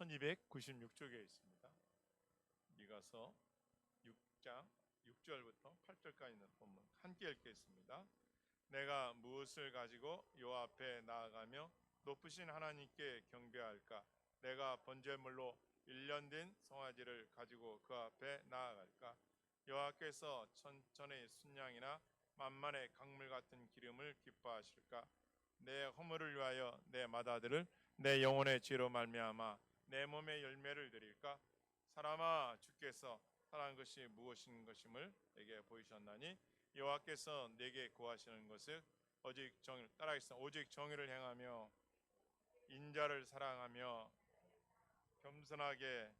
1296쪽에 있습니다. 미가서 6장 6절부터 8절까지 있는 본문 함께 읽겠습니다. 내가 무엇을 가지고 여호와 앞에 나아가며 높으신 하나님께 경배할까? 내가 번제물로 1년 된 송아지를 가지고 그 앞에 나아갈까? 여호와께서 천천의 순양이나 만만의 강물 같은 기름을 기뻐하실까? 내 허물을 위하여 내 맏아들을 내 영혼의 죄로 말미암아 내 몸의 열매를 드릴까? 사람아, 주께서 하라는 것이 무엇인 것임을 내게 보이셨나니 여호와께서 내게 구하시는 것은 오직 정의를 따라하겠습니다. 오직 정의를 행하며 인자를 사랑하며 겸손하게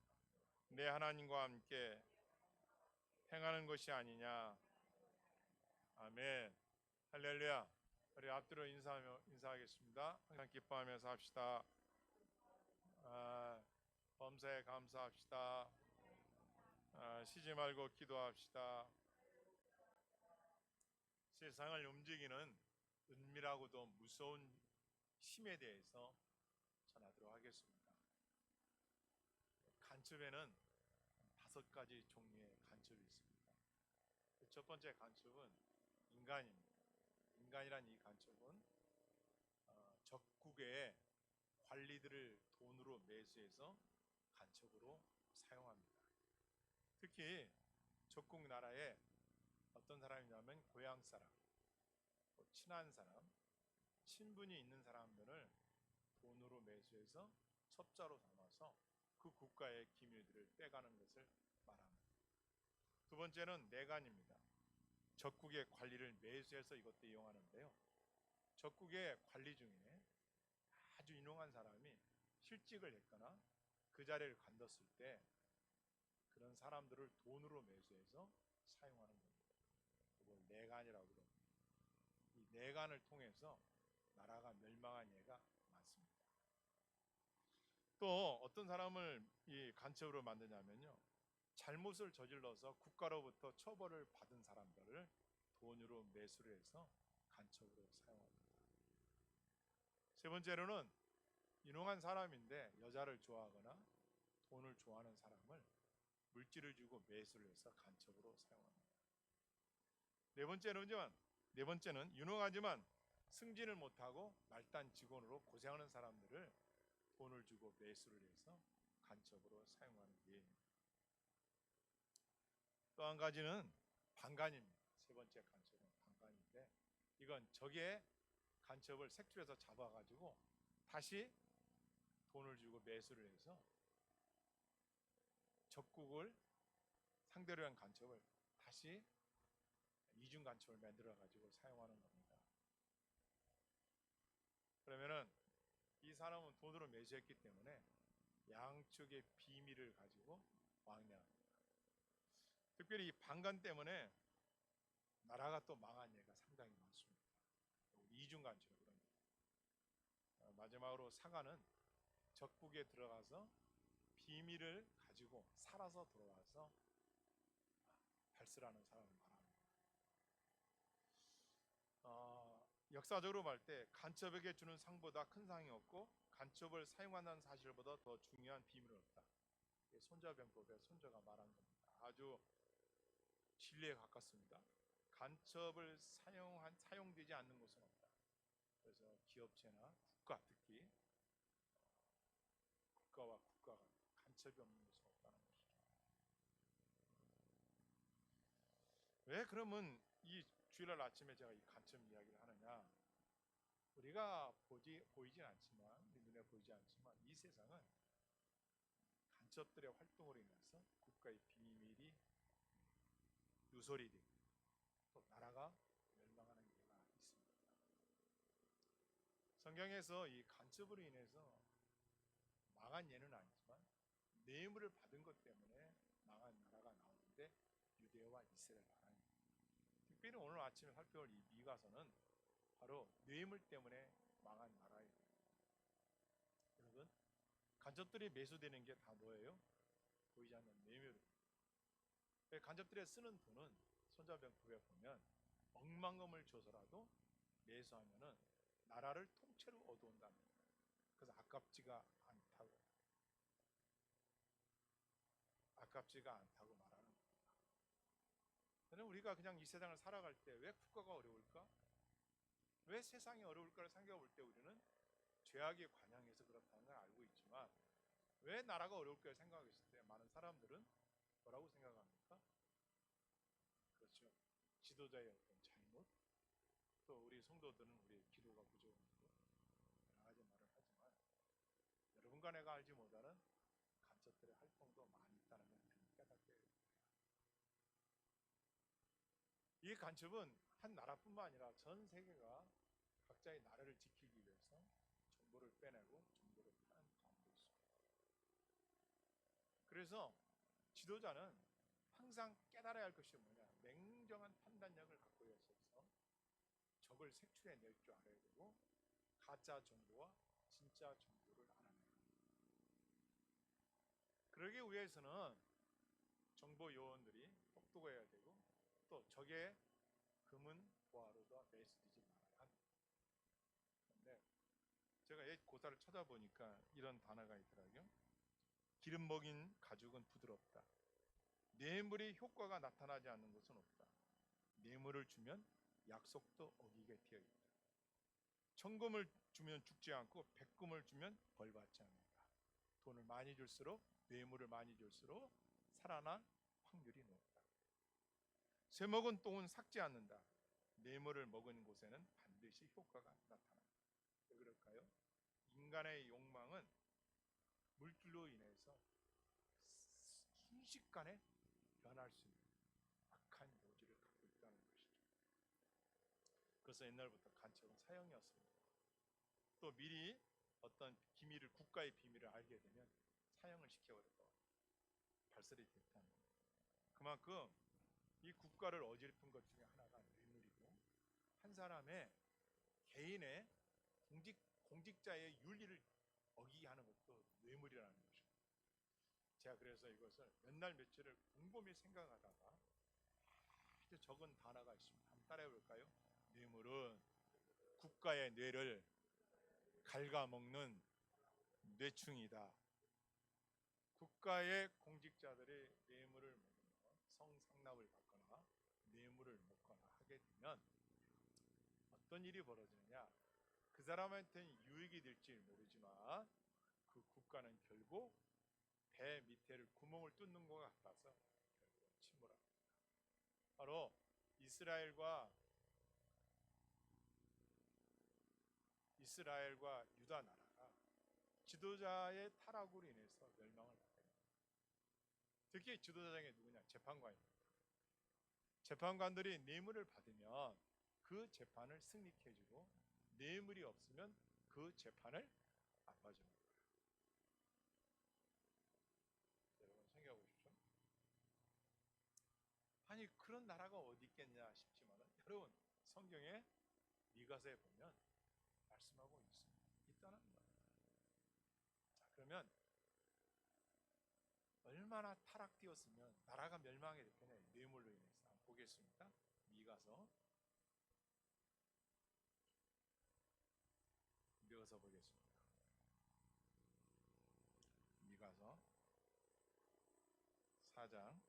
내 하나님과 함께 행하는 것이 아니냐. 아멘. 할렐루야. 우리 앞뒤로 인사하겠습니다. 항상 기뻐하면서 합시다. 범사에 감사합시다. 쉬지 말고 기도합시다. 세상을 움직이는 은밀하고도 무서운 힘에 대해서 전하도록 하겠습니다. 간첩에는 5가지 종류의 간첩이 있습니다. 첫 번째 간첩은 인간입니다. 인간이란 이 간첩은 적국의 관리들을 돈으로 매수해서 간첩으로 사용합니다. 특히 적국 나라에 어떤 사람이냐면 고향 사람, 친한 사람, 친분이 있는 사람들을 돈으로 매수해서 첩자로 삼아서 그 국가의 기밀들을 빼가는 것을 말합니다. 두 번째는 내간입니다. 적국의 관리를 매수해서 이것도 이용하는데요. 적국의 관리 중에 아주 유능한 사람이 실직을 했거나 그 자리를 관뒀을 때 그런 사람들을 돈으로 매수해서 사용하는 겁니다. 그걸 내간이라고 그럽니다. 이 내간을 통해서 나라가 멸망한 예가 많습니다. 또 어떤 사람을 이 간첩으로 만드냐면요, 잘못을 저질러서 국가로부터 처벌을 받은 사람들을 돈으로 매수를 해서 간첩으로 사용합니다. 세 번째로는 유능한 사람인데 여자를 좋아하거나 돈을 좋아하는 사람을 물질을 주고 매수를 해서 간첩으로 사용합니다. 네 번째는 유능하지만 승진을 못하고 말단 직원으로 고생하는 사람들을 돈을 주고 매수를 해서 간첩으로 사용하는 예입니다. 또 한 가지는 방간입니다. 세 번째 간첩은 방간인데, 이건 적의 간첩을 색출해서 잡아가지고 다시 돈을 주고 매수를 해서 적국을 상대로 한 간첩을 다시 이중 간첩을 만들어가지고 사용하는 겁니다. 그러면은 이 사람은 돈으로 매수했기 때문에 양측의 비밀을 가지고 왕래합니다. 특별히 이 방간 때문에 나라가 또 망한 예가 상당히 많습니다. 이중 간첩 그런 거. 마지막으로 사관은 적국에 들어가서 비밀을 가지고 살아서 들어와서 발설하는 사람을 말합니다. 역사적으로 볼 때 간첩에게 주는 상보다 큰 상이 없고 간첩을 사용한다는 사실보다 더 중요한 비밀은 없다. 손자병법에 손자가 말한 겁니다. 아주 진리에 가깝습니다. 간첩을 사용되지 않는 곳은 없다. 그래서 기업체나 국가, 특히 국가와 국가가 간첩이 없는 곳은 없다는 것이죠. 왜 그러면 이 주일날 아침에 제가 이 간첩 이야기를 하느냐? 우리가 보이진 않지만, 우리 눈에 보이지 않지만 이 세상은 간첩들의 활동으로 인해서 국가의 비밀이 누설이 되고 또 나라가 멸망하는 경우가 있습니다. 성경에서 이 간첩으로 인해서 망한 예는 아니지만 뇌물을 받은 것 때문에 망한 나라가 나오는데 유대와 이스라엘 나라입니다. 특별히 오늘 아침에 살펴볼 이 미가서는 바로 뇌물 때문에 망한 나라예요. 여러분, 간첩들이 매수되는 게 다 뭐예요? 보이지 않는 뇌물입니다. 간첩들이 쓰는 돈은 손자병법에 보면 억만금을 줘서라도 매수하면은 나라를 통째로 얻어온답니다. 그래서 아깝지가 않다고. 가깝지가 않다고 말하는 겁니다. 저는 우리가 그냥 이 세상을 살아갈 때 왜 국가가 어려울까? 왜 세상이 어려울까를 생각해 볼 때 우리는 죄악의 관향에서 그렇다는 걸 알고 있지만 왜 나라가 어려울까를 생각했을 때 많은 사람들은 뭐라고 생각합니까? 그렇죠. 지도자의 어떤 잘못, 또 우리 성도들은 우리의 기도가 부족하고 여러 가지 말을 하지만 여러분과 내가 알지 못하는 간첩들의 활동도 많이 있다는 걸 우리는 깨닫게 됩니다. 이 간첩은 한 나라뿐만 아니라 전 세계가 각자의 나라를 지키기 위해서 정보를 빼내고 정보를 파는 가운데 있습니다. 그래서 지도자는 항상 깨달아야 할 것이 뭐냐? 냉정한 판단력을 갖고 있어서 적을 색출해낼 줄 알아야 되고 가짜 정보와 진짜 정보를 알아내야 합니다. 그러기 위해서는 정보 요원들이 똑똑해야 되고 또 적의 금은 보화로도 매수되지 말아야 합니다. 그런데 제가 옛 고사를 찾아보니까 이런 단어가 있더라고요. 기름 먹인 가죽은 부드럽다. 뇌물이 효과가 나타나지 않는 것은 없다. 뇌물을 주면 약속도 어기게 되어 있다. 천금을 주면 죽지 않고 백금을 주면 벌받지 않는다. 돈을 많이 줄수록 뇌물을 많이 줄수록 살아날 확률이 높다. 새 먹은 똥은 삭지 않는다. 뇌물을 먹은 곳에는 반드시 효과가 나타난다. 왜 그럴까요? 인간의 욕망은 물질로 인해서 순식간에 변할 수 있는 악한 요지를 갖고 있다는 것이죠. 그래서 옛날부터 간첩은 사형이었습니다. 또 미리 어떤 비밀을 국가의 비밀을 알게 되면 사형을 시켜버렸고 발설이 됐다는 겁니다. 그만큼 이 국가를 어지럽힌 것 중에 하나가 뇌물이고 한 사람의 개인의 공직자의 윤리를 어기게 하는 것도 뇌물이라는 것입니다. 제가 그래서 이것을 몇 날 며칠을 곰곰이 생각하다가 밑에 적은 단어가 있습니다. 한번 따라해 볼까요? 뇌물은 국가의 뇌를 갉아먹는 뇌충이다. 국가의 공직자들이 뇌물을 먹으면 성상납을 받거나 뇌물을 먹거나 하게 되면 어떤 일이 벌어지느냐? 그 사람한테는 유익이 될지 모르지만 그 국가는 결국 배 밑에를 구멍을 뚫는 것 같아서 결국 침몰합니다. 바로 이스라엘과 유다 나라가 지도자의 타락으로 인해서 멸망을 받게 됩니다. 특히 지도자 중에 누구냐? 재판관입니다. 재판관들이 뇌물을 받으면 그 재판을 승리케 해주고 뇌물이 없으면 그 재판을 안 봐주는 거예요. 여러분 생각해 보십시오. 아니 그런 나라가 어디 있겠냐 싶지만 여러분 성경에 미가서에 보면 말씀하고 있습니다. 있다는 거예요. 자, 그러면 얼마나 타락되었으면 나라가 멸망하게 됐겠냐? 뇌물로 인해서. 한번 보겠습니다. 미가서 보겠습니다. 미가서 4장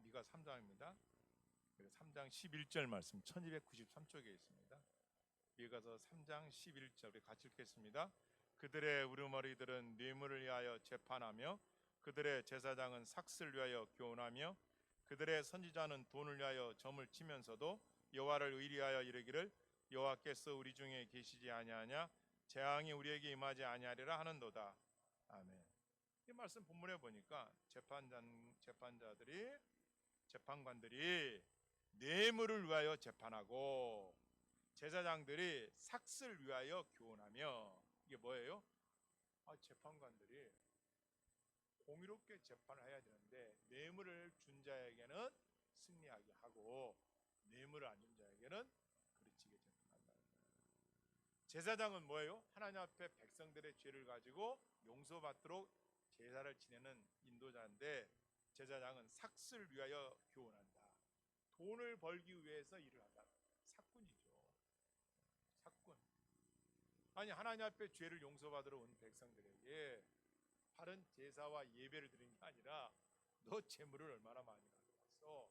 미가서 3장입니다. 3장 11절 말씀 1293쪽에 있습니다. 미가서 3장 11절 우리 같이 읽겠습니다. 그들의 우르머리들은 뇌물을 위하여 재판하며 그들의 제사장은 삭슬 위하여 교훈하며 그들의 선지자는 돈을 위하여 점을 치면서도 여호와를 의리하여 이르기를 여호와께서 우리 중에 계시지 아니하냐 재앙이 우리에게 임하지 아니하리라 하는도다. 아멘. 이 말씀 본문에 보니까 재판관들이 뇌물을 위하여 재판하고 제사장들이 삭슬 위하여 교훈하며 이게 뭐예요? 재판관들이 공의롭게 재판을 해야 되는데 뇌물을 준 자에게는 승리하게 하고 뇌물을 안 준 자에게는 그르치게 재판한다. 제사장은 뭐예요? 하나님 앞에 백성들의 죄를 가지고 용서받도록 제사를 지내는 인도자인데 제사장은 삭슬 위하여 교훈한다. 돈을 벌기 위해서 일을 한다. 사기꾼. 아니 하나님 앞에 죄를 용서받으러 온 백성들에게 바른 제사와 예배를 드리는 게 아니라 너 재물을 얼마나 많이 가져왔어?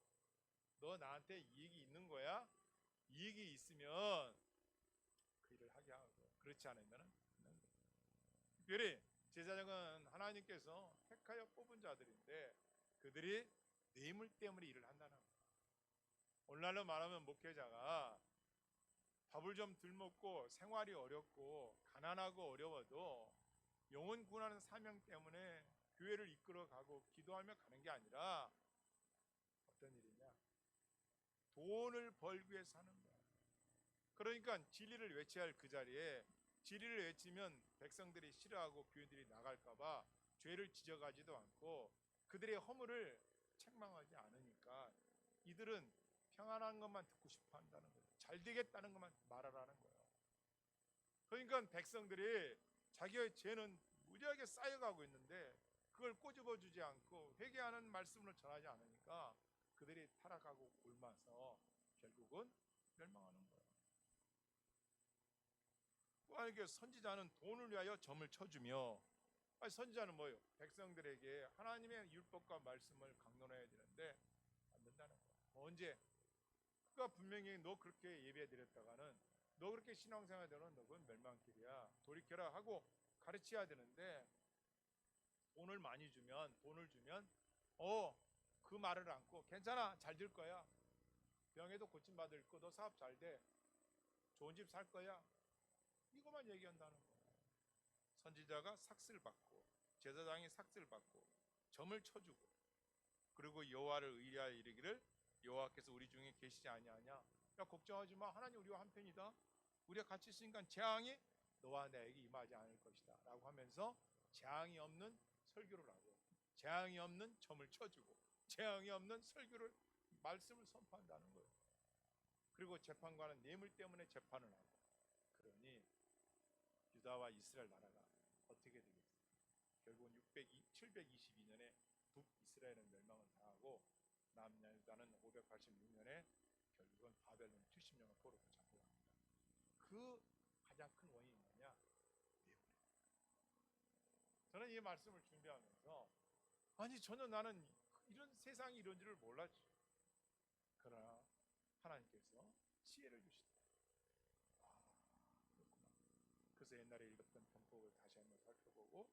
너 나한테 이익이 있는 거야? 이익이 있으면 그 일을 하게 하고 그렇지 않으면 특별히 제사장은 하나님께서 택하여 뽑은 자들인데 그들이 뇌물 때문에 일을 한다는 거예요. 오늘날로 말하면 목회자가 밥을 좀 덜 먹고 생활이 어렵고 가난하고 어려워도 영혼 구원하는 사명 때문에 교회를 이끌어가고 기도하며 가는 게 아니라 어떤 일이냐? 돈을 벌기 위해서 하는 거야. 그러니까 진리를 외쳐야 할 그 자리에 진리를 외치면 백성들이 싫어하고 교인들이 나갈까 봐 죄를 지적하지도 않고 그들의 허물을 책망하지 않으니까 이들은 평안한 것만 듣고 싶어 한다는 거예요. 잘 되겠다는 것만 말하라는 거예요. 그러니까 백성들이 자기의 죄는 무지하게 쌓여가고 있는데 그걸 꼬집어 주지 않고 회개하는 말씀을 전하지 않으니까 그들이 타락하고 굶어서 결국은 멸망하는 거예요. 만약에 선지자는 돈을 위하여 점을 쳐주며 선지자는 뭐예요? 백성들에게 하나님의 율법과 말씀을 강론해야 되는데 안 된다는 거예요. 언제? 그가 분명히 너 그렇게 예배 드렸다가는 너 그렇게 신앙생활 되는 너 그건 멸망길이야. 돌이켜라 하고 가르쳐야 되는데 돈을 많이 주면 그 말을 안고 괜찮아 잘 될 거야. 병에도 고침 받을 거 너 사업 잘 돼. 좋은 집 살 거야. 이것만 얘기한다는 거예요. 선지자가 삭슬 받고 제사장이 삭슬 받고 점을 쳐주고 그리고 여호와를 의뢰하여 이르기를 여호와께서 우리 중에 계시지 아니하냐? 야 걱정하지 마. 하나님 우리와 한편이다. 우리가 같이 있으니까 재앙이 너와 나에게 임하지 않을 것이다 라고 하면서 재앙이 없는 설교를 하고 재앙이 없는 점을 쳐주고 재앙이 없는 설교를 말씀을 선포한다는 거예요. 그리고 재판관은 뇌물 때문에 재판을 하고 그러니 유다와 이스라엘 나라가 어떻게 되겠어요? 결국은 722년에 북이스라엘은 멸망을 당하고 남유다는 586년에 결국은 바벨론 70년을 포로로 잡혀갑니다. 그 가장 큰 원인이 뭐냐? 뇌물입니다. 저는 이 말씀을 준비하면서 아니 전혀 나는 이런 세상이 이런 줄을 몰랐지. 그러나 하나님께서 지혜를 주시다. 그렇구나. 그래서 옛날에 읽었던 병법을 다시 한번 살펴보고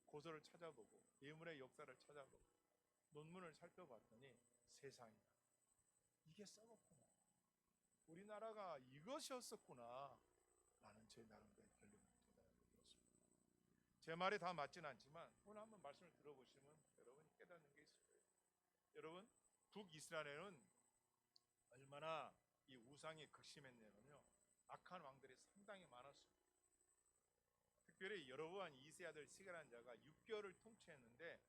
고서를 찾아보고 예문의 역사를 찾아보고 논문을 살펴봤더니 세상이다. 이게 썩었구나. 우리나라가 이것이었었구나. 라는 제 나름대로 결론을 도달했습니다. 제 말이 다 맞지는 않지만 오늘 한번 말씀을 들어보시면 여러분이 깨닫는 게 있을 거예요. 여러분 북이스라엘은 얼마나 이 우상이 극심했냐면요. 악한 왕들이 상당히 많았습니다. 특별히 여로보암 2세 아들 시게라는 자가 6개월을 통치했는데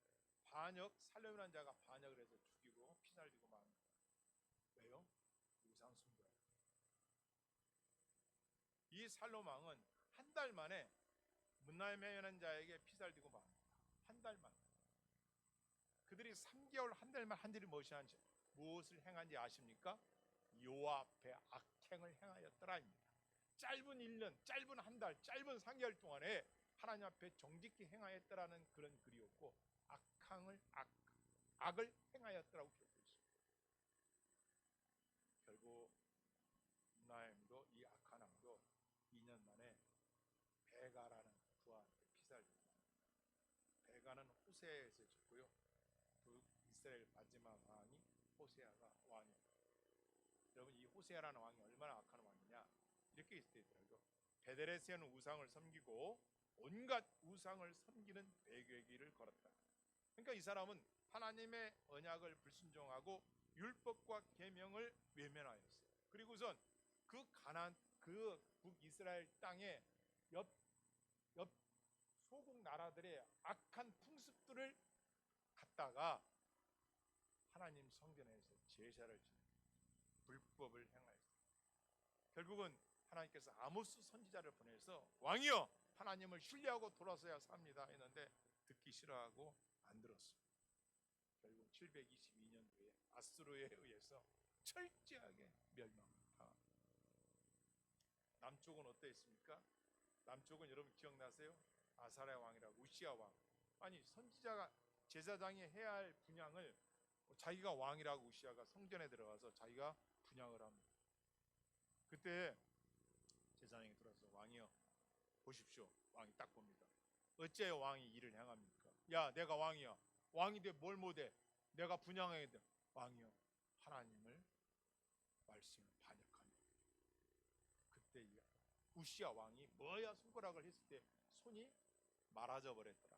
살렘이라는 자가 반역을 해서 죽이고 피살리고 맙니다. 왜요? 우상 숭배예요. 이 살롬 왕은 한 달 만에 문하메라는 자에게 피살리고 맙니다. 한 달 만에. 그들이 3개월 한 달 만에 한 일이 무엇을 행한지 아십니까? 여호와 앞에 악행을 행하였더라입니다. 짧은 1년, 짧은 한 달, 짧은 3개월 동안에 하나님 앞에 정직히 행하였더라는 그런 글이었고 악을 행하였더라고 기록되어 있습니다. 결국 문하임도 이 악한 왕도 2년 만에 베가라는 부하한테 피살됩니다. 베가는 호세아에서 죽고요. 이스라엘 마지막 왕이 호세아가 왕입니다. 여러분 이 호세아라는 왕이 얼마나 악한 왕이냐 이렇게 있더라고요. 베델에서는 우상을 섬기고 온갖 우상을 섬기는 배교의 걸었다. 그러니까 이 사람은 하나님의 언약을 불순종하고 율법과 계명을 외면하였어요. 그리고선 그 북이스라엘 땅에 옆 소국 나라들의 악한 풍습들을 갖다가 하나님 성전에서 제사를 지내고 불법을 행하였어요. 결국은 하나님께서 아모스 선지자를 보내서 왕이여 하나님을 신뢰하고 돌아서야 삽니다 했는데 듣기 싫어하고 안 들었어요. 결국 722년도에 아수르에 의해서 철저하게 멸망을 당합니다. 남쪽은 어떠했습니까? 남쪽은 여러분 기억나세요? 아사랴 왕이라고 우시아 왕. 아니 선지자가 제사장이 해야 할 분향을 자기가 왕이라고 우시아가 성전에 들어가서 자기가 분향을 합니다. 그때 제사장이 들어서 왕이여 보십시오. 왕이 딱 봅니다. 어째 왕이 이를 행합니까? 야 내가 왕이야. 왕인데 뭘 못해? 내가 분향해야 돼. 왕이여 하나님을 말씀을 반역하니. 그때 이 우시아 왕이 뭐야 손가락을 했을 때 손이 말아져 버렸더라.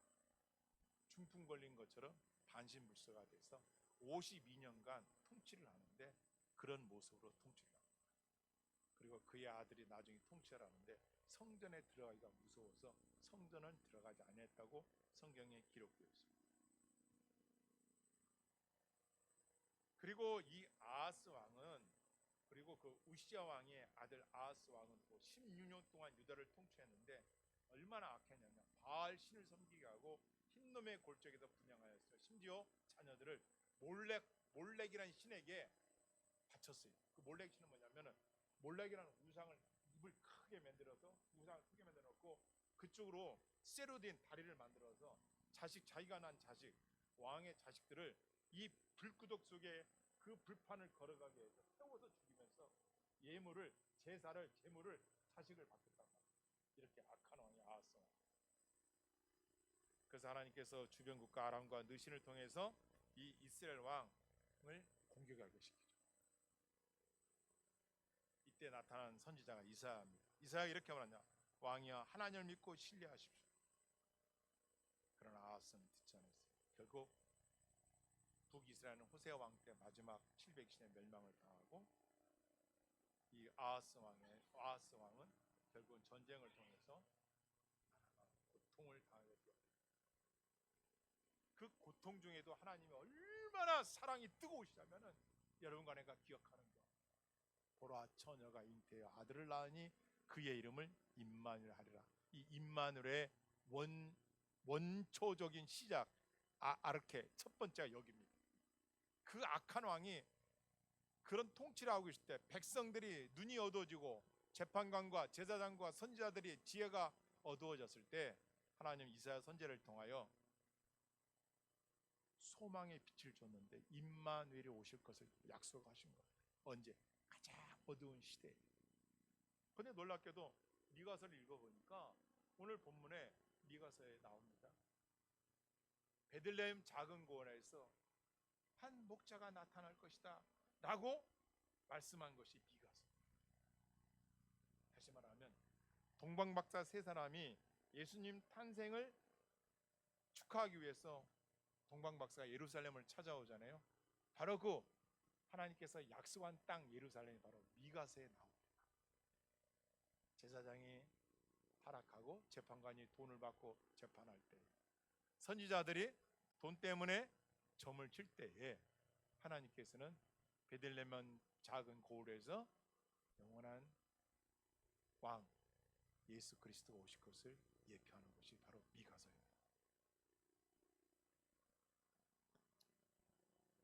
중풍 걸린 것처럼 반신불수가 돼서 52년간 통치를 하는데 그런 모습으로 통치를 합니다. 그리고 그의 아들이 나중에 통치를 하는데 성전에 들어가기가 무서워서 성전은 들어가지 않았다고 성경에 기록되어 있습니다. 그리고 이 아하스 왕은 그리고 그 우시아 왕의 아들 아하스 왕은 또 16년 동안 유다를 통치했는데 얼마나 악했냐면 바알 신을 섬기게 하고 흰놈의 골짜기에서 분향하였어요. 심지어 자녀들을 몰렉이라는 신에게 바쳤어요. 그 몰렉 신은 뭐냐면은 몰렉이라는 우상을 입을 크게 만들어서 우상을 크게 만들어 놓고 그쪽으로 쇠로 된 다리를 만들어서 자기가 난 자식 왕의 자식들을 이 불구덩 속에 그 불판을 걸어가게 해서 태워서 죽이면서 제물을 자식을 받겠단 말이에요. 이렇게 악한 왕이 아하스 왕. 그래서 하나님께서 주변 국가 아람과 느신을 통해서 이 이스라엘 왕을 공격하게 시키죠. 이때 나타난 선지자가 이사야입니다. 이사야가 이렇게 말하냐? 왕이여 하나님을 믿고 신뢰하십시오. 그러나 아하스는 듣지 않았어요. 결국 북이스라엘은 호세아 왕 때 마지막 700신의 멸망을 당하고 이 아하스 왕은 결국은 전쟁을 통해서 고통을 당하게 되었습니다. 그 고통 중에도 하나님이 얼마나 사랑이 뜨거우시다면은 여러분과 내가 기억하는 거. 보라 처녀가 잉태하여 아들을 낳으니 그의 이름을 임마누엘 하리라. 이 임마누엘의 원초적인 시작 아르케 첫 번째가 여기입니다. 그 악한 왕이 그런 통치를 하고 있을 때 백성들이 눈이 어두워지고 재판관과 제사장과 선지자들이 지혜가 어두워졌을 때 하나님 이사야 선지자를 통하여 소망의 빛을 줬는데 임마누엘이 오실 것을 약속하신 거예요. 언제? 가장 어두운 시대에. 근데 놀랍게도 미가서를 읽어보니까 오늘 본문에 미가서에 나옵니다. 베들레헴 작은 고원에서 한 목자가 나타날 것이다 라고 말씀한 것이 미가서. 다시 말하면 동방박사 세 사람이 예수님 탄생을 축하하기 위해서 동방박사가 예루살렘을 찾아오잖아요. 바로 그 하나님께서 약속한 땅 예루살렘이 바로 미가서에 나옵니다. 제사장이 타락하고 재판관이 돈을 받고 재판할 때 선지자들이 돈 때문에 점을 칠 때에 하나님께서는 베들레헴 작은 고을에서 영원한 왕 예수 그리스도가 오실 것을 예표하는 것이 바로 미가서입니다.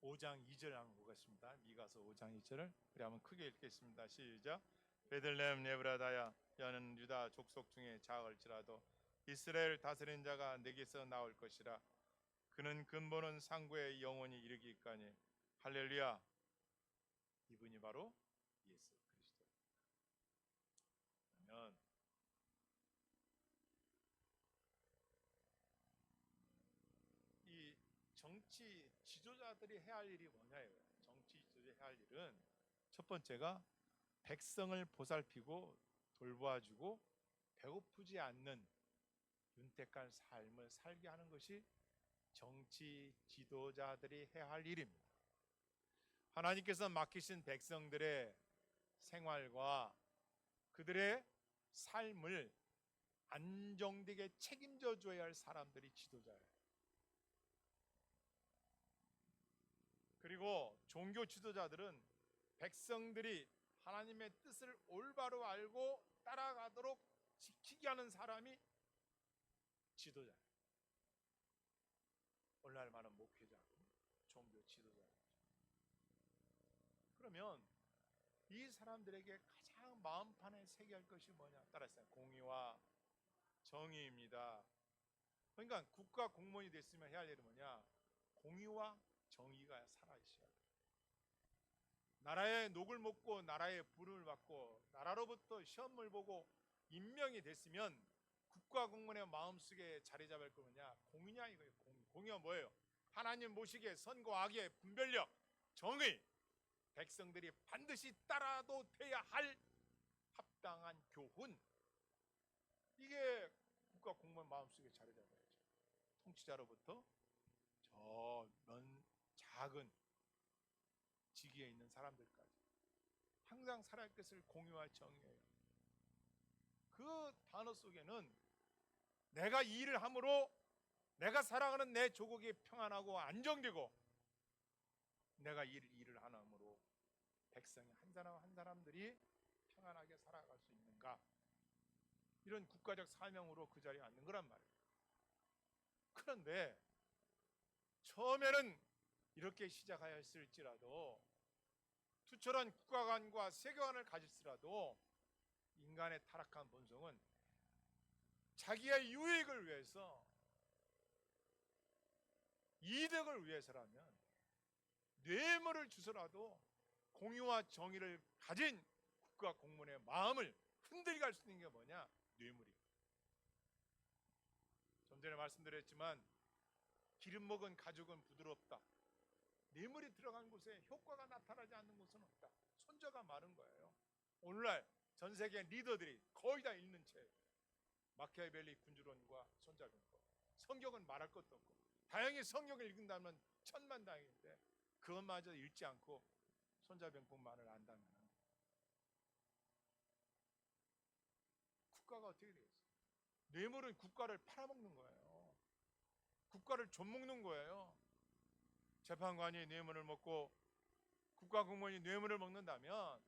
5장 2절 한번 보겠습니다. 미가서 5장 2절을 우리 한번 크게 읽겠습니다. 시작. 베들레헴 에브라다야 여는 유다 족속 중에 작을지라도 이스라엘 다스린 자가 내게서 나올 것이라. 그는 근본은 상고의 영원히 이르기까지. 할렐루야. 이분이 바로 예수 그리스도. 그러면 이 정치 지도자들이 해야 할 일이 뭐냐예요. 정치 지도자들이 해야 할 일은 첫 번째가 백성을 보살피고 돌보아주고 배고프지 않는 윤택한 삶을 살게 하는 것이 정치 지도자들이 해야 할 일입니다. 하나님께서 맡기신 백성들의 생활과 그들의 삶을 안정되게 책임져 줘야 할 사람들이 지도자예요. 그리고 종교 지도자들은 백성들이 하나님의 뜻을 올바로 알고 따라가도록 지키게 하는 사람이 지도자예요. 오늘날 많은 목회자, 종교 지도자. 그러면 이 사람들에게 가장 마음판에 새겨할 것이 뭐냐? 따라서 공의와 정의입니다. 그러니까 국가 공무원이 됐으면 해야 할 일은 뭐냐? 공의와 정의가 살아있어야 돼. 나라의 녹을 먹고 나라의 부름을 받고 나라로부터 시험을 보고 임명이 됐으면 국가 공무원의 마음속에 자리 잡을 거 뭐냐? 공의냐 이거예요. 공의가 뭐예요? 하나님 모시기에 선과 악의 분별력, 정의, 백성들이 반드시 따라도 돼야 할 합당한 교훈. 이게 국가 공무원 마음속에 자리 잡아야죠. 통치자로부터 저 작은 직위에 있는 사람들까지 항상 살아갈 것을 공유와 정의예요. 그 단어 속에는 내가 이 일을 함으로 내가 살아가는 내 조국이 평안하고 안정되고 내가 이 일을 하므로 백성이 한 사람 한 사람들이 평안하게 살아갈 수 있는가, 이런 국가적 사명으로 그 자리에 앉는 거란 말이에요. 그런데 처음에는 이렇게 시작하였을지라도 투철한 국가관과 세계관을 가질지라도 인간의 타락한 본성은 자기의 유익을 위해서, 이득을 위해서라면 뇌물을 주서라도 공의와 정의를 가진 국가 공무원의 마음을 흔들게 할 수 있는 게 뭐냐? 뇌물이에요. 좀 전에 말씀드렸지만 기름 먹은 가죽은 부드럽다. 뇌물이 들어간 곳에 효과가 나타나지 않는 곳은 없다. 손자가 마른 거예요. 오늘날 전 세계 리더들이 거의 다 읽는 책, 마키아벨리 군주론과 손자병법. 성경은 말할 것도 없고, 다행히 성경을 읽는다면 천만다행인데 그것마저 읽지 않고 손자병법만을 안다면 국가가 어떻게 되겠어요? 뇌물은 국가를 팔아먹는 거예요. 국가를 좀먹는 거예요. 재판관이 뇌물을 먹고 국가공무원이 뇌물을 먹는다면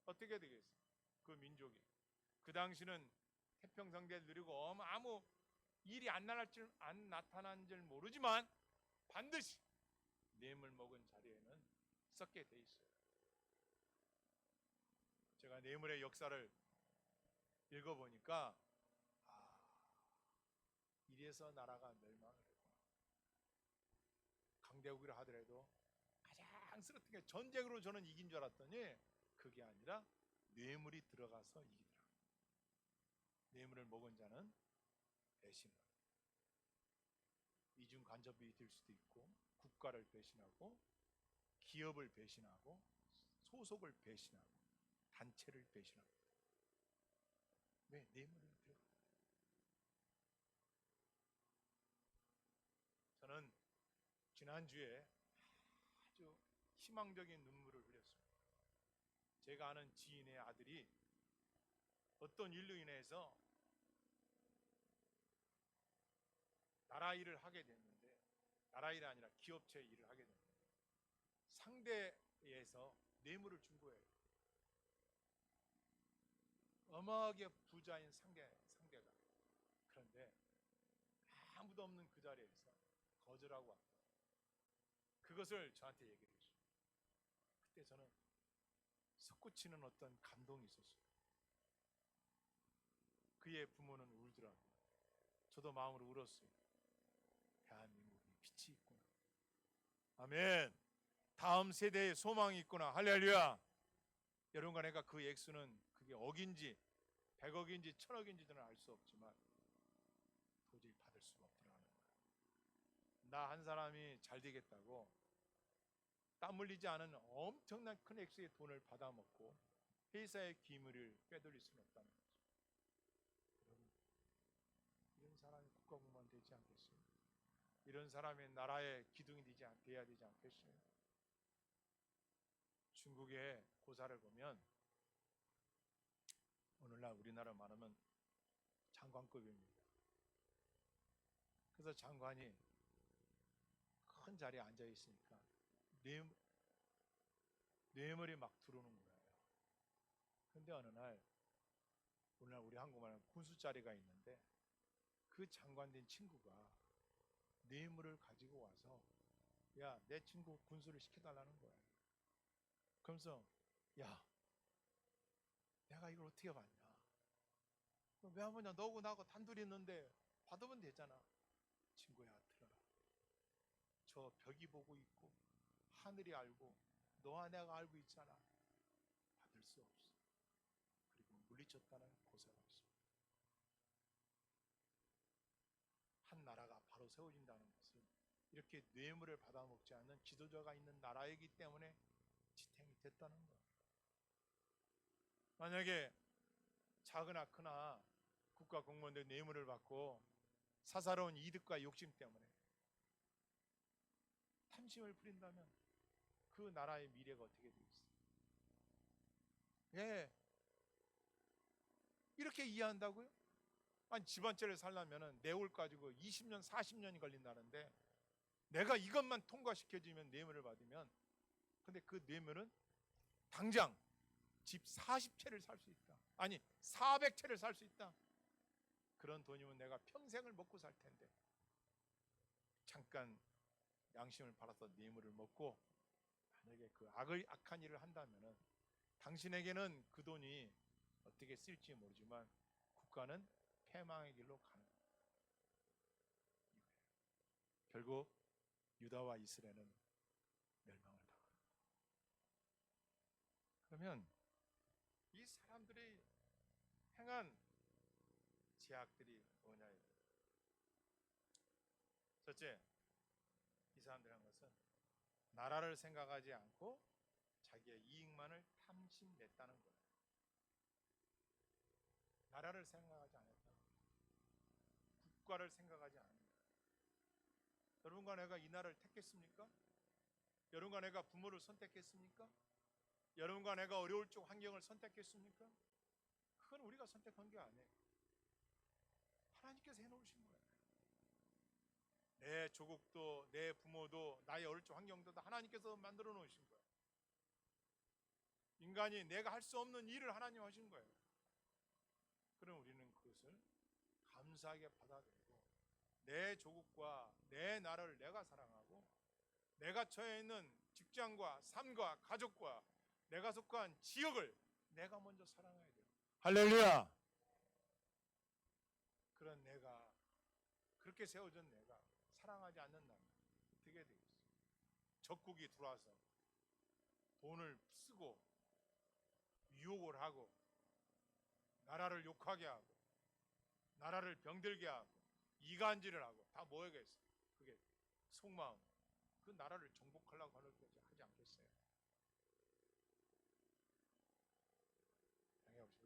어떻게 되겠어요? 그 민족이. 그 당시는 태평성대를 누리고 아무 일이 안 나타난 줄 모르지만 반드시 뇌물 먹은 자리에는 썩게 돼 있어요. 제가 뇌물의 역사를 읽어보니까 이래서 나라가 멸망을 했구나. 강대국이라 하더라도 가장 쓰러진 게, 전쟁으로 저는 이긴 줄 알았더니 그게 아니라 뇌물이 들어가서 이기더라. 뇌물을 먹은 자는 배신을, 이중 간접이 될 수도 있고, 국가를 배신하고 기업을 배신하고 소속을 배신하고 단체를 배신합니다. 왜? 뇌물을 들어가. 저는 지난주에 아주 희망적인 눈물을 흘렸습니다. 제가 아는 지인의 아들이 어떤 일로 인해서 나라 일을 하게 됐는데, 나라 일이 아니라 기업체 일을 하게 됐는데 상대에서 뇌물을 준 거예요. 어마하게 부자인 상대가. 그런데 아무도 없는 그 자리에서 거절하고 왔다. 그것을 저한테 얘기를 했어요. 그때 저는 솟구치는 어떤 감동이 있었어요. 그의 부모는 울더라고요. 저도 마음으로 울었어요. 대한민국이 빛이 있구나. 아멘. 다음 세대의 소망이 있구나. 할렐루야. 여러분과 내가 그 액수는 그게 억인지 100억인지 1000억인지는 알 수 없지만 도저히 받을 수가 없더라는 거예요. 나 한 사람이 잘 되겠다고 땀 흘리지 않은 엄청난 큰 액수의 돈을 받아먹고 회사의 기밀을 빼돌릴 수는 없다는 거죠. 여러분, 이런 사람이 국가공무원 되지 않겠어요? 이런 사람이 나라의 기둥이 돼야 되지 않겠어요? 중국의 고사를 보면 오늘날 우리나라 말하면 장관급입니다. 그래서 장관이 큰 자리에 앉아 있으니까 뇌물이 막 들어오는 거예요. 근데 어느 날, 오늘날 우리 한국말은 군수 자리가 있는데 그 장관 된 친구가 뇌물을 가지고 와서 야, 내 친구 군수를 시켜달라는 거예요. 그러면서 야, 내가 이걸 어떻게 받냐? 왜 안 보냐? 너하고 나하고 단둘이 있는데 받으면 되잖아. 친구야, 들어라. 저 벽이 보고 있고 하늘이 알고 너와 내가 알고 있잖아. 받을 수 없어. 그리고 물리쳤다는 고사가 없어. 한 나라가 바로 세워진다는 것은 이렇게 뇌물을 받아먹지 않는 지도자가 있는 나라이기 때문에 지탱이 됐다는 거야. 만약에 작으나 크나 국가 공무원들 뇌물을 받고 사사로운 이득과 욕심 때문에 탐심을 부린다면 그 나라의 미래가 어떻게 되겠어요? 예, 이렇게 이해한다고요? 아니, 집안죄를 살려면 내올 가지고 20년, 40년이 걸린다는데 내가 이것만 통과시켜주면 뇌물을 받으면, 근데 그 뇌물은 당장 집 40채를 살 수 있다. 아니, 400채를 살 수 있다. 그런 돈이면 내가 평생을 먹고 살 텐데 잠깐 양심을 팔아서 뇌물을 먹고 만약에 그 악한 일을 한다면은 당신에게는 그 돈이 어떻게 쓸지 모르지만 국가는 패망의 길로 가는 거예요. 결국 유다와 이스라엘은 멸망을 당합니다. 그러면 이 사람들이 행한 제약들이 뭐냐? 첫째, 이 사람들이 한 것은 나라를 생각하지 않고 자기의 이익만을 탐심냈다는 거예요. 나라를 생각하지 않았다. 국가를 생각하지 않는다. 여러분과 내가 이 나라를 택했습니까? 여러분과 내가 부모를 선택했습니까? 여러분과 내가 어려울 적 환경을 선택했습니까? 그건 우리가 선택한 게 아니에요. 하나님께서 해놓으신 거예요. 내 조국도 내 부모도 나의 어릴 적 환경도 다 하나님께서 만들어 놓으신 거예요. 인간이 내가 할 수 없는 일을 하나님 하신 거예요. 그럼 우리는 그것을 감사하게 받아들이고 내 조국과 내 나라를 내가 사랑하고 내가 처해 있는 직장과 삶과 가족과 내가 속한 지역을 내가 먼저 사랑해야 돼요. 할렐루야. 그런 내가, 그렇게 세워진 내가 사랑하지 않는 나라 어떻게 되겠어요? 적국이 들어와서 돈을 쓰고 유혹을 하고 나라를 욕하게 하고 나라를 병들게 하고 이간질을 하고 다 뭐겠어요? 그게 속마음. 그 나라를 정복하려고 하는 거지 하지 않겠어요?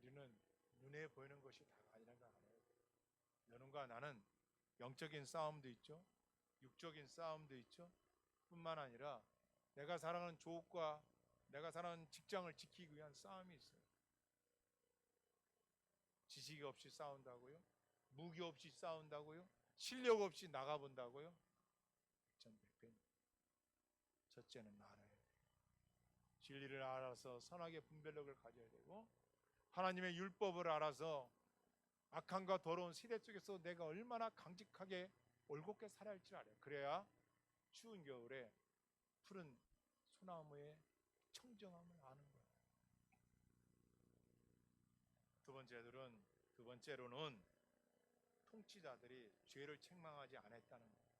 우리는 눈에 보이는 것이 다가 아니라는 걸 알아야 돼요. 여러분과 나는 영적인 싸움도 있죠. 육적인 싸움도 있죠. 뿐만 아니라 내가 사랑하는 조국과 내가 사랑하는 직장을 지키기 위한 싸움이 있어요. 지식 없이 싸운다고요? 무기 없이 싸운다고요? 실력 없이 나가본다고요? 백전백변. 첫째는 알아야 돼요. 진리를 알아서 선악의 분별력을 가져야 되고 하나님의 율법을 알아서 악함과 더러운 시대 속에서 내가 얼마나 강직하게 올곧게 살아야 할지 알아요. 그래야 추운 겨울에 푸른 소나무의 청정함을 아는 거예요. 두 번째로는 통치자들이 죄를 책망하지 않았다는 거예요.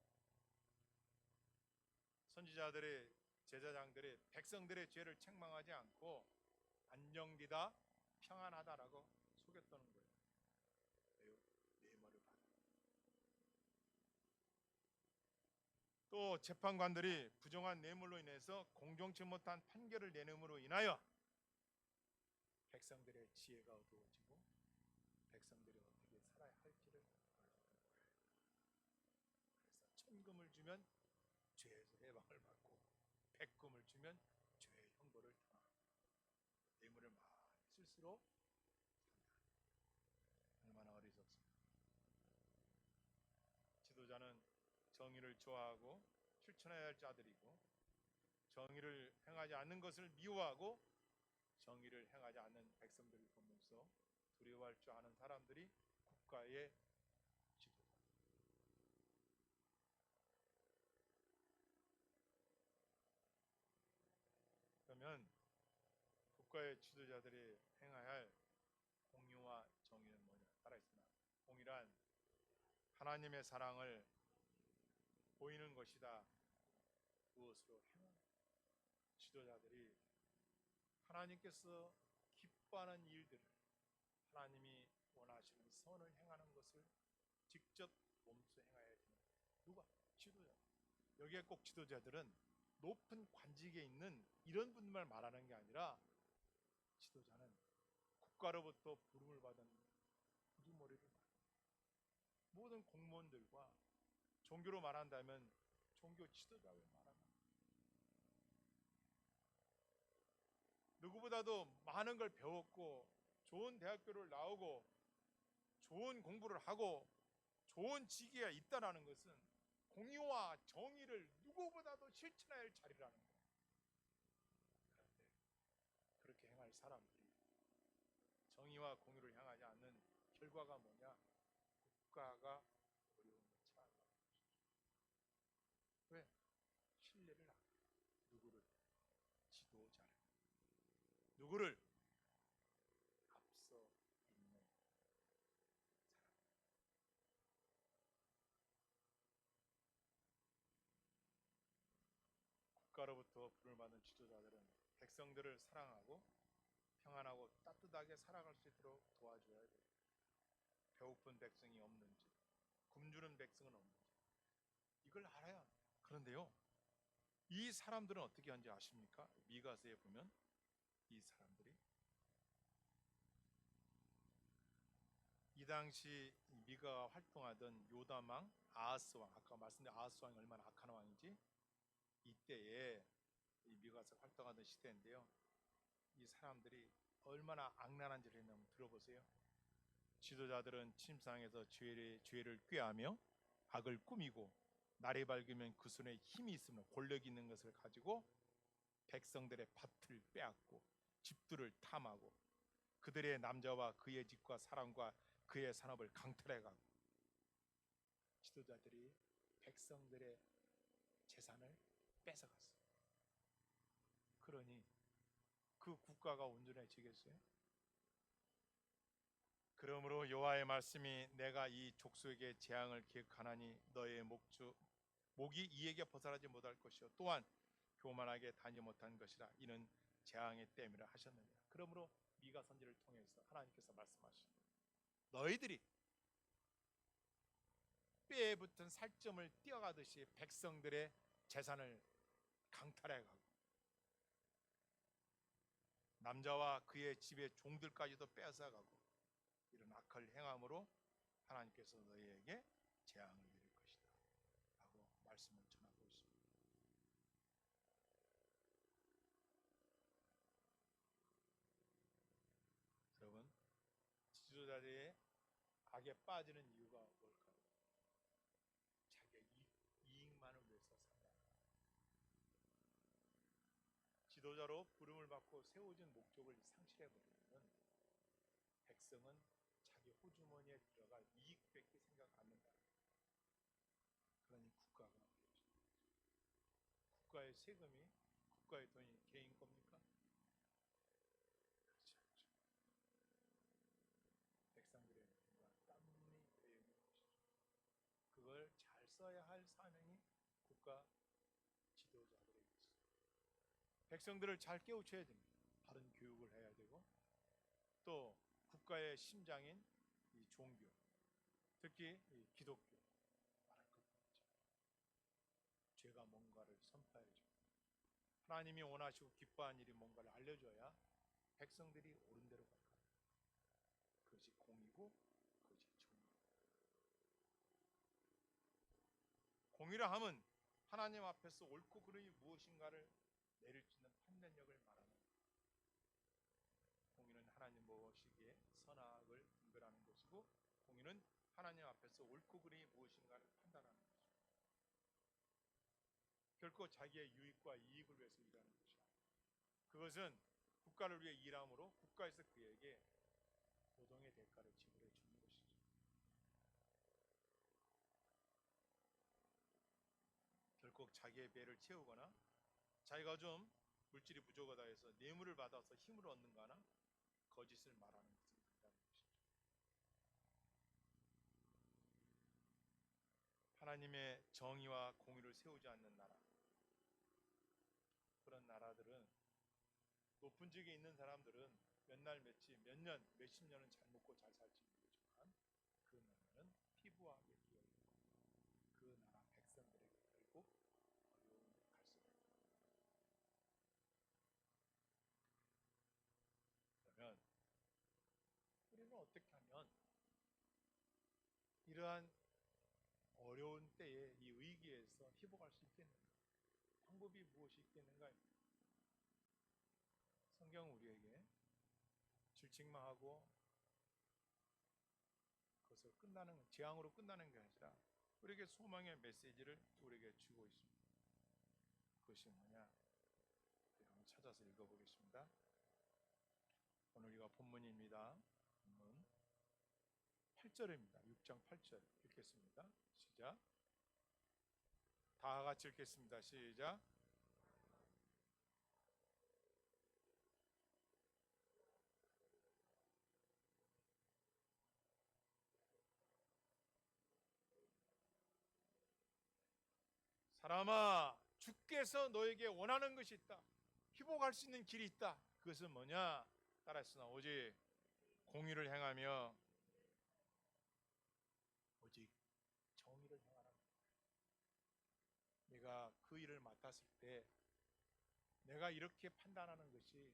선지자들의 제사장들이 백성들의 죄를 책망하지 않고 안정되다 평안하다라고 속였다는 거예요. 왜요? 뇌물을 받아. 또 재판관들이 부정한 뇌물로 인해서 공정치 못한 판결을 내림으로 인하여 백성들의 지혜가 어두워지고 백성들이 어떻게 살아야 할지를 보여주는 거예요. 그래서 천금을 주면 죄에서 해방을 받고 백금을 주면 죄의 형벌을 당합니다. 뇌물을 많이 쓸수록 얼마나 어리석습니까? 지도자는 정의를 좋아하고 실천해야 할 자들이고 정의를 행하지 않는 것을 미워하고 정의를 행하지 않는 백성들을 보면서 두려워할 줄 아는 사람들이 국가의 지도자. 그러면 국가의 지도자들이 행해야 할 동일한 하나님의 사랑을 보이는 것이다. 무엇으로 행하는 지도자들이 하나님께서 기뻐하는 일들을, 하나님이 원하시는 선을 행하는 것을 직접 몸소 행하여야 되는 누가? 지도자. 여기에 꼭 지도자들은 높은 관직에 있는 이런 분들만 말하는 게 아니라 지도자는 국가로부터 부름을 받은 우두머리를 말합니다. 모든 공무원들과 종교로 말한다면 종교 지도자를 말합니다. 누구보다도 많은 걸 배웠고 좋은 대학교를 나오고 좋은 공부를 하고 좋은 직위에 있다라는 것은 공의와 정의를 누구보다도 실천해야 할 자리라는 거예요. 그런데 그렇게 행할 사람들이 정의와 공의를 향하지 않는 결과가 뭐냐? 국가가 어려움에 처한다는 것이죠. 왜? 신뢰를 안 해요. 누구를? 지도자를. 누구를? 앞서 있는 사람. 국가로부터 부름을 받는 지도자들은 백성들을 사랑하고 평안하고 따뜻하게 살아갈 수 있도록 도와줘야 돼요. 배고픈 백성이 없는지, 굶주린 백성은 없는지 이걸 알아야 합니다. 그런데요, 이 사람들은 어떻게 하는지 아십니까? 미가서에 보면 이 사람들이 이 당시 미가가 활동하던 요담왕, 아하스 왕, 아까 말씀드린 아하스 왕이 얼마나 악한 왕인지 이때에 이 미가서 활동하던 시대인데요, 이 사람들이 얼마나 악랄한 짓을 했냐면 들어보세요. 지도자들은 침상에서 죄를 꾀하며 악을 꾸미고 날이 밝으면 그 손에 힘이 있으며 권력이 있는 것을 가지고 백성들의 밭을 빼앗고 집들을 탐하고 그들의 남자와 그의 집과 사람과 그의 산업을 강탈해가고 지도자들이 백성들의 재산을 뺏어갔어요. 그러니 그 국가가 온전해지겠어요? 그러므로 여호와의 말씀이 내가 이 족속에게 재앙을 기획하나니 너의 목이 이에게 벗어나지 못할 것이요 또한 교만하게 다니지 못한 것이라. 이는 재앙의 때임이라 하셨느니라. 그러므로 미가 선지를 통해서 하나님께서 말씀하십니다. 너희들이 뼈에 붙은 살점을 떼어가듯이 백성들의 재산을 강탈해가고 남자와 그의 집의 종들까지도 뺏어가고 이런 악할 행함으로 하나님께서 너희에게 재앙을 내릴 것이다 라고 말씀을 전하고 있습니다. 여러분, 지도자들의 악에 빠지는 이유가 뭘까요? 자기의 이익만을 위해서 산다. 지도자로 부름을 받고 세워진 목적을 상실해버리면 백성은 자기 호주머니에 들어갈 이익밖에 생각 안 한다. 그러니 국가가 국가의 세금이 국가의 돈이 개인 겁니까? 그렇지 않죠. 백성들의 눈과 땀이 되는 것이죠. 그걸 잘 써야 할 사명이 국가 지도자들에게 있습니다. 백성들을 잘 깨우쳐야 됩니다. 바른 교육을 해야 되고 또 국가의 심장인 이 종교, 특히 이 기독교 말할 것 없죠. 죄가 뭔가를 선포해야죠. 하나님이 원하시고 기뻐하는 일이 뭔가를 알려줘야 백성들이 옳은 대로 갈 겁니다. 그것이 공이고 그것이 정의입니다. 공이라 함은 하나님 앞에서 옳고 그름이 무엇인가를 내릴 수 있는 판단력을 말하는 겁니다. 공의는 하나님 보시기에 선악을 분별하는 것이고 공의는 하나님 앞에서 옳고 그름이 무엇인가를 판단하는 것입니다. 결코 자기의 유익과 이익을 위해서 일하는 것이 아닙니다. 그것은 국가를 위해 일함으로 국가에서 그에게 고동의 대가를 지불해 주는 것이죠. 결코 자기의 배를 채우거나 자기가 좀 물질이 부족하다 해서 뇌물을 받아서 힘을 얻는거나 거짓을 말하는 것은 아니라는 것이죠. 하나님의 정의와 공의를 세우지 않는 나라, 그런 나라들은, 높은 직에 있는 사람들은 몇 날 며칠 몇 년 몇십 년은 잘 먹고 잘 살지 모르지만 그 나라는 피부하게 끼어 있고 그 나라 백성들에게 결국 어려운 갈 수밖에 없다. 그러면 우리는 어떻게 하면 이러한 어려운 때에 이 위기에서 회복할 수 있겠는가? 방법이 무엇이 있겠는가? 성경은 우리에게 질책만 하고 그것을 끝나는, 재앙으로 끝나는 게 아니라 우리에게 소망의 메시지를 우리에게 주고 있습니다. 그것이 뭐냐? 한번 찾아서 읽어보겠습니다. 오늘 이거 본문입니다. 본문 8절입니다. 6장 8절 읽겠습니다. 시작. 다 같이 읽겠습니다. 시작. 사람아, 주께서 너에게 원하는 것이 있다. 회복할 수 있는 길이 있다. 그것은 뭐냐? 따라했으나 오직 공의를 행하며 오직 정의를 행하라. 내가 그 일을 맡았을 때 내가 이렇게 판단하는 것이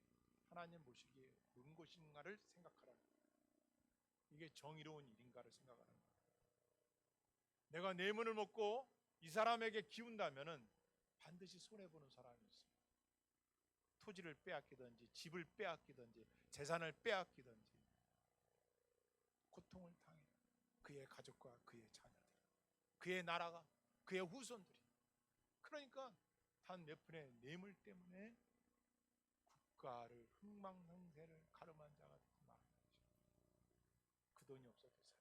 하나님 보시기에 옳은 것인가를 생각하라는 거예요. 이게 정의로운 일인가를 생각하는 거예요. 내가 내 문을 먹고 이 사람에게 기운다면은 반드시 손해보는 사람이 있습니다. 토지를 빼앗기든지 집을 빼앗기든지 재산을 빼앗기든지 고통을 당해요. 그의 가족과 그의 자녀들, 그의 나라가, 그의 후손들이. 그러니까 단 몇 푼의 뇌물 때문에 국가를 흥망성쇠를 가름한 자가 되지 말아야죠. 그 돈이 없어도 살아요.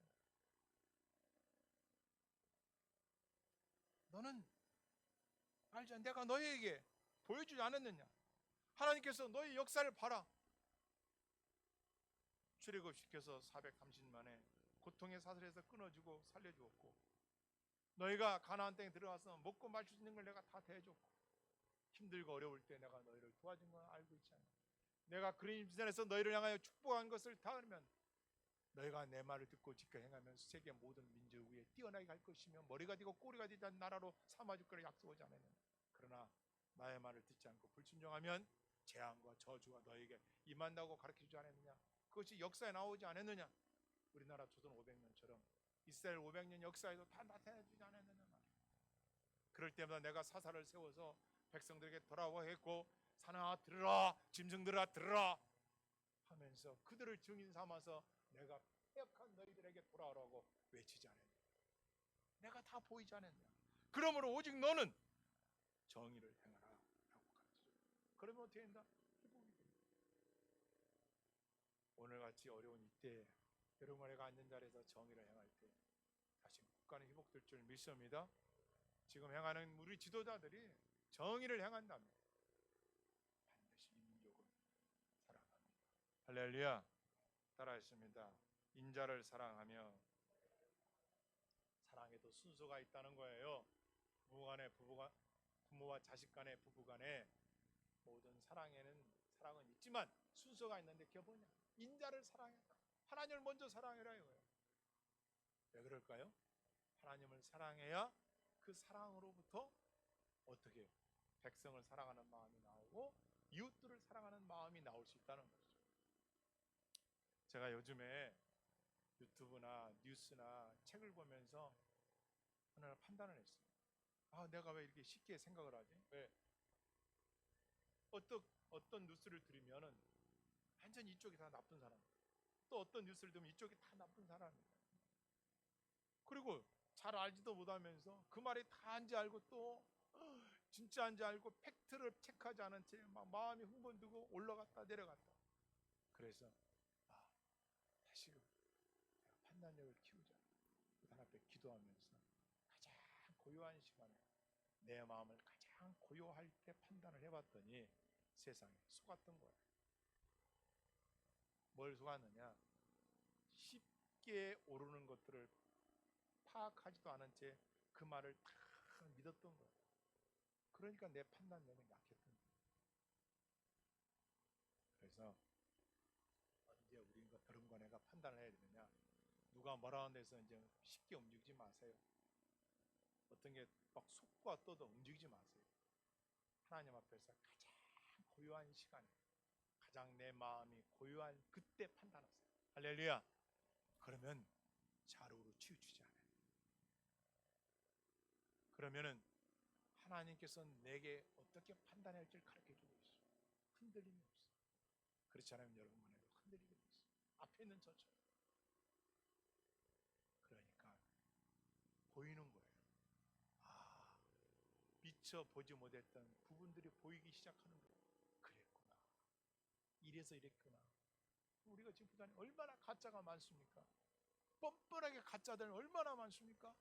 너는 알지? 내가 너희에게 보여주지 않았느냐? 하나님께서 너희 역사를 봐라. 출애굽시켜서 430만에 고통의 사슬에서 끊어주고 살려주었고, 너희가 가나안 땅에 들어가서 먹고 마실 수 있는 걸 내가 다 대해줬고, 힘들고 어려울 때 내가 너희를 도와준 건 알고 있지 않냐? 내가 그림전에서 너희를 향하여 축복한 것을 다 알면 너희가 내 말을 듣고 지켜 행하면서 세계 모든 민족 위에 뛰어나게 갈 것이며 머리가 되고 꼬리가 되지 않는 나라로 삼아줄 거를 약속하지 않았느냐? 그러나 나의 말을 듣지 않고 불순종하면 재앙과 저주가 너에게 임한다고 가르쳐주지 않았느냐? 그것이 역사에 나오지 않았느냐? 우리나라 조선 500년처럼 이스라엘 500년 역사에도 다 나타내주지 않았느냐 말이야. 그럴 때마다 내가 사사를 세워서 백성들에게 돌아와 했고, 산아 들으라, 짐승들아 들으라 하면서 그들을 증인 삼아서 내가 패역한 너희들에게 돌아오라고 외치지 않았냐? 내가 다 보이지 않았냐? 그러므로 오직 너는 정의를 행하라 라고 가르쳐줘요. 그러면 어떻게 된다? 회복이 됩니다. 오늘같이 어려운 이때 여러분 내가 앉은 자리에서 정의를 행할 때 다시 국가는 회복될 줄 믿습니다. 지금 행하는 우리 지도자들이 정의를 행한다면 반드시 이 민족은 살아납니다. 할렐루야. 따라했습니다. 인자를 사랑하며, 사랑에도 순서가 있다는 거예요. 부모와 자식 간에, 부부 간에 모든 사랑은 있지만 순서가 있는데 그게 뭐냐? 인자를 사랑해라. 하나님을 먼저 사랑해라 이거예요. 왜 그럴까요? 하나님을 사랑해야 그 사랑으로부터 어떻게 해요? 백성을 사랑하는 마음이 나오고 이웃들을 사랑하는 마음이 나올 수 있다는 거죠. 제가 요즘에 유튜브나 뉴스나 책을 보면서 하나 판단을 했어요. 내가 왜 이렇게 쉽게 생각을 하지? 왜? 어떤 뉴스를 들으면은 완전 이쪽이 다 나쁜 사람, 또 어떤 뉴스를 들으면 이쪽이 다 나쁜 사람이에요. 그리고 잘 알지도 못하면서 그 말이 다인지 알고 또 진짜인지 알고 팩트를 체크하지 않은 채 막 마음이 흥분되고 올라갔다 내려갔다. 그래서 다시금 내가 판단력을 키우자. 하나님 앞에 기도하면서 가장 고요한 시간에 내 마음을 가장 고요할 때 판단을 해봤더니 세상에 속았던 거야. 뭘 속았느냐? 쉽게 오르는 것들을 파악하지도 않은 채 그 말을 다 믿었던 거예요. 그러니까 내 판단력은 약했던 거예요. 그래서 언제 우리가 여러분과 내가 판단을 해야 되느냐? 누가 뭐라 하는 데서 이제 쉽게 움직이지 마세요. 어떤 게 막 속과 떠도 움직이지 마세요. 하나님 앞에서 가장 고요한 시간에, 가장 내 마음이 고요한 그때 판단하세요. 할렐루야. 그러면 좌우로 치우치지 않아요. 그러면은 하나님께서 내게 어떻게 판단해야 할지를 가르쳐주고 있어요. 흔들림이 없어요. 그렇지 않으면 여러분과 내가 흔들리게 돼 있어요. 앞에 있는 저처럼. 그러니까 보이는 거예요. 아, 미처 보지 못했던 부분들이 보이기 시작하는 거예요. 그랬구나. 이래서 이랬구나. 우리가 지금 보자니 얼마나 가짜가 많습니까? 뻔뻔하게 가짜들 얼마나 많습니까?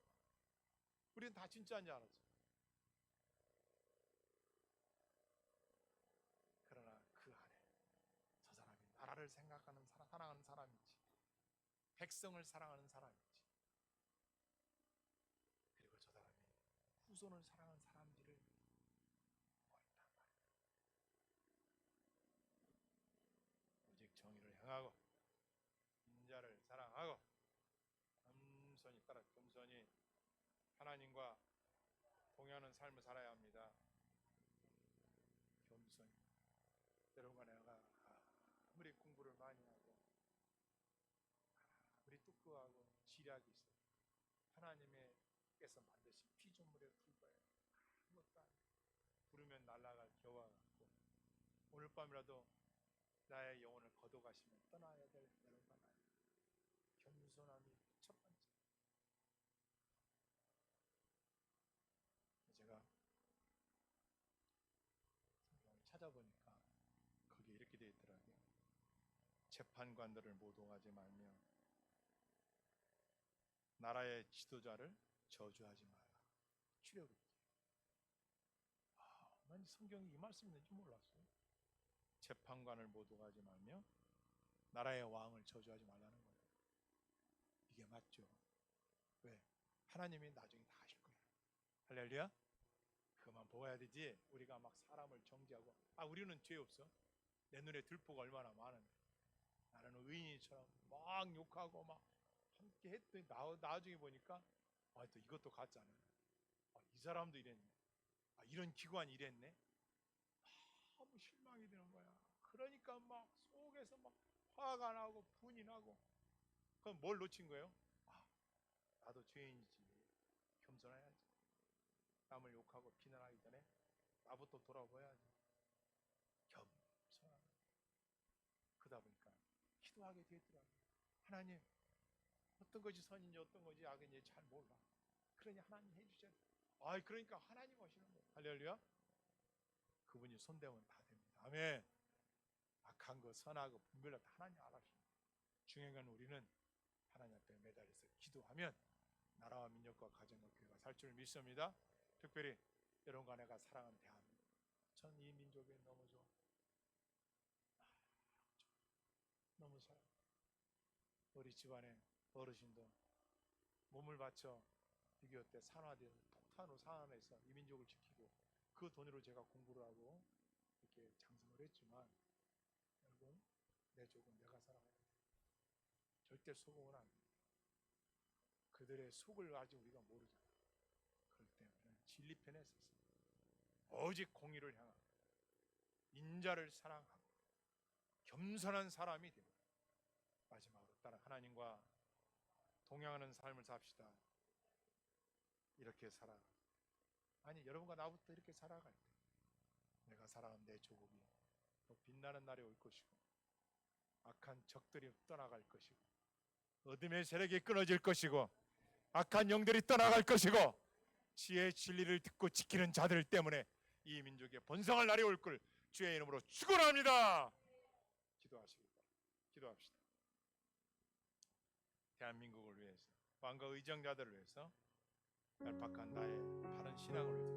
우리는 다 진짜인 줄 알았죠. 그러나 그 안에 저 사람이 나라를 생각하는 사람, 사랑하는 사람인지, 백성을 사랑하는 사람인지, 그리고 저 사람이 후손을 사랑하는 사람들을 보고 있단 말이에요. 오직 정의를 향하고 인자를 사랑하고 겸손히 따라 겸손히 하나님과 동의하는 삶을 살아야 합니다. 겸손히. 여러분과 내가 아무리 공부를 많이 하고 아무리 똑똑하고 지략이 있어도 하나님께서 만드신 피조물에 불과해요. 아무것도 아니에요. 부르면 날아갈 겨와 같고 오늘 밤이라도 나의 영혼을 거둬가시면 떠나야 될 여러분과 나예요. 겸손함이 첫 번째. 제가 성경을 찾아보니까 거기에 이렇게 되어 있더라고요. 재판관들을 모독하지 말며 나라의 지도자를 저주하지 마라. 출애굽기. 난 성경이 이 말씀이 있는지 몰랐어요. 재판관을 모독하지 말며 나라의 왕을 저주하지 말라는 거예요. 이게 맞죠? 왜? 하나님이 나중에 다 하실 거예요. 할렐루야. 그만 보아야 되지. 우리가 막 사람을 정죄하고 우리는 죄 없어. 내 눈에 들보가 얼마나 많은데 나는 의인처럼 막 욕하고 막 함께 했더니 나중에 보니까 또 이것도 가짜네. 이 사람도 이랬네. 이런 기관이 이랬네. 너무 실망이 되는 거야. 그러니까 막 속에서 막 화가 나고 분이 나고. 그럼 뭘 놓친 거예요? 나도 죄인이지. 겸손해야지. 남을 욕하고 비난하기 전에 나부터 돌아봐야지. 겸손하게. 그러다 보니까 기도하게 되더라고요. 하나님, 어떤 것이 선인지 어떤 것이 악인지 잘 몰라. 그러니 하나님 해주셔야 돼. 그러니까 하나님 하시는 거예요. 할렐루야. 그분이 손대면 다 됩니다. 아멘. 악한 거 선하고 분별할 때 하나님 알아주십니다. 중요한 건 우리는 하나님 앞에 매달려서 기도하면 나라와 민족과 가정과 교회가 살 줄 믿습니다. 특별히 여러분과 내가 사랑하는 대한민국, 전 이 민족에 너무 좋아. 너무 사랑. 우리 집안에 어르신도 몸을 바쳐 6.25 때 산화돼서 폭탄으로 산화해서 이 민족을 지키고 그 돈으로 제가 공부를 하고 이렇게 장성을 했지만 여러분, 내 족은 내가 살아가야 돼. 절대 속으면 안 돼. 그들의 속을 아직 우리가 모르잖아. 그렇기 때문에 진리편에 서서 오직 공의를 향하고 인자를 사랑하고 겸손한 사람이 됩니다. 마지막으로 따라 하나님과 동행하는 삶을 삽시다. 이렇게 살아. 여러분과 나부터 이렇게 살아갈 때 내가 살아가는 내 조국이 더 빛나는 날이 올 것이고 악한 적들이 떠나갈 것이고 어둠의 세력이 끊어질 것이고 악한 영들이 떠나갈 것이고 지혜의 진리를 듣고 지키는 자들 때문에 이 민족의 번성할 날이 올 걸 주의 이름으로 축원합니다. 기도하시기 바랍니다. 기도합시다. 대한민국을 위해서 왕과 의정자들을 위해서 얄팍한 나의 바른 신앙을 위해서